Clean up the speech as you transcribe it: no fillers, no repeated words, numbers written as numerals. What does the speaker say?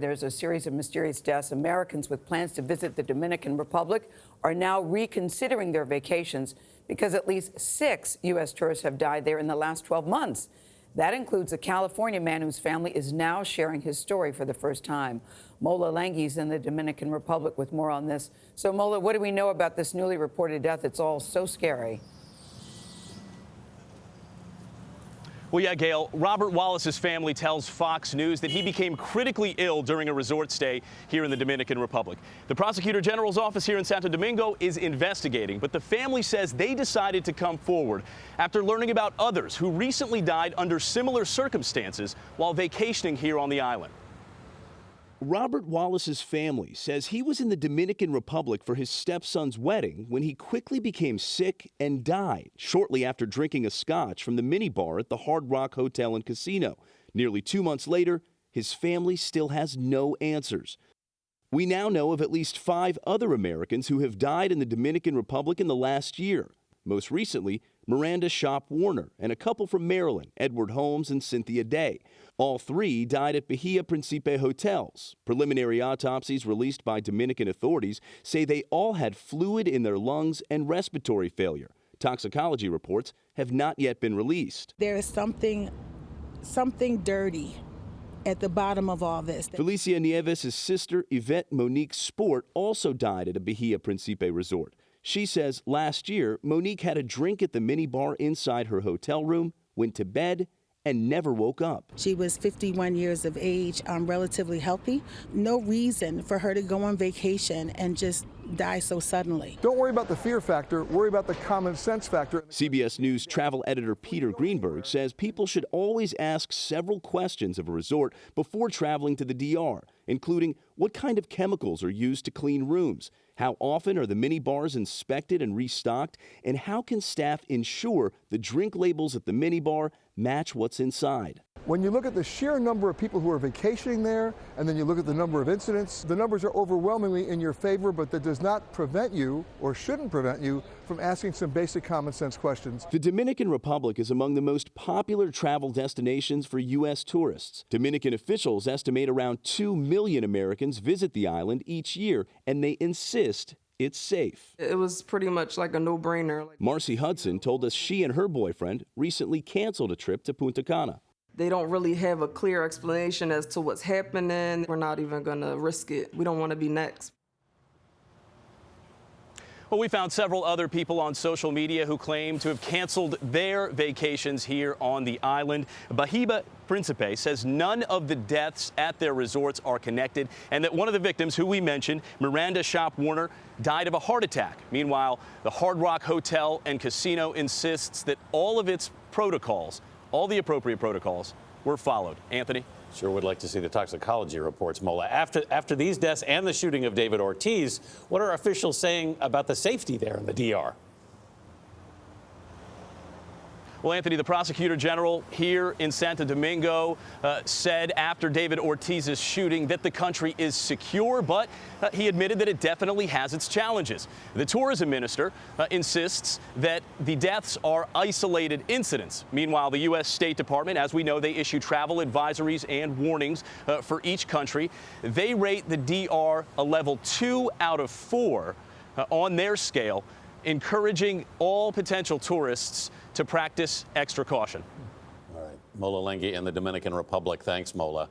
There's a series of mysterious deaths. Americans with plans to visit the Dominican Republic are now reconsidering their vacations because at least 6 U.S. tourists have died there in the last 12 months. That includes a California man whose family is now sharing his story for the first time. Mola Lenghi is in the Dominican Republic with more on this. So, Mola, what do we know about this newly reported death? It's all so scary. Well, yeah, Gayle, Robert Wallace's family tells Fox News that he became critically ill during a resort stay here in the Dominican Republic. The Prosecutor General's office here in Santo Domingo is investigating, but the family says they decided to come forward after learning about others who recently died under similar circumstances while vacationing here on the island. Robert Wallace's family says he was in the Dominican Republic for his stepson's wedding when he quickly became sick and died shortly after drinking a scotch from the minibar at the Hard Rock Hotel and Casino. Nearly 2 months later, his family still has no answers. We now know of at least 5 other Americans who have died in the Dominican Republic in the last year. Most recently, Miranda Shop Warner and a couple from Maryland, Edward Holmes and Cynthia Day. All 3 died at Bahia Principe hotels. Preliminary autopsies released by Dominican authorities say they all had fluid in their lungs and respiratory failure. Toxicology reports have not yet been released. There is something dirty at the bottom of all this. Felicia Nieves' sister, Yvette Monique Sport, also died at a Bahia Principe resort. She says last year, Monique had a drink at the minibar inside her hotel room, went to bed, and never woke up. She was 51 years of age, relatively healthy. No reason for her to go on vacation and just die so suddenly. Don't worry about the fear factor, worry about the common sense factor. CBS News travel editor Peter Greenberg says people should always ask several questions of a resort before traveling to the DR, including what kind of chemicals are used to clean rooms, how often are the mini bars inspected and restocked, and how can staff ensure the drink labels at the mini bar match what's inside. When you look at the sheer number of people who are vacationing there, and then you look at the number of incidents, the numbers are overwhelmingly in your favor, but that does not prevent you, or shouldn't prevent you, from asking some basic common sense questions. The Dominican Republic is among the most popular travel destinations for U.S. tourists. Dominican officials estimate around 2 million Americans visit the island each year, and they insist it's safe. It was pretty much like a no-brainer. Marcy Hudson told us she and her boyfriend recently canceled a trip to Punta Cana. They don't really have a clear explanation as to what's happening. We're not even going to risk it. We don't want to be next. Well, we found several other people on social media who claim to have canceled their vacations here on the island. Bahia Principe says none of the deaths at their resorts are connected and that one of the victims, who we mentioned, Miranda Shop Warner, died of a heart attack. Meanwhile, the Hard Rock Hotel and Casino insists that all of its protocols, all the appropriate protocols, were followed. Anthony? Sure would like to see the toxicology reports, Mola. After these deaths and the shooting of David Ortiz, what are officials saying about the safety there in the DR? Well, Anthony, the Prosecutor General here in Santo Domingo said after David Ortiz's shooting that the country is secure, but he admitted that it definitely has its challenges. The tourism minister insists that the deaths are isolated incidents. Meanwhile, the U.S. State Department, as we know, they issue travel advisories and warnings for each country. They rate the DR a level 2 out of 4 on their scale, encouraging all potential tourists to practice extra caution. All right. Mola Lenghi in the Dominican Republic. Thanks, Mola.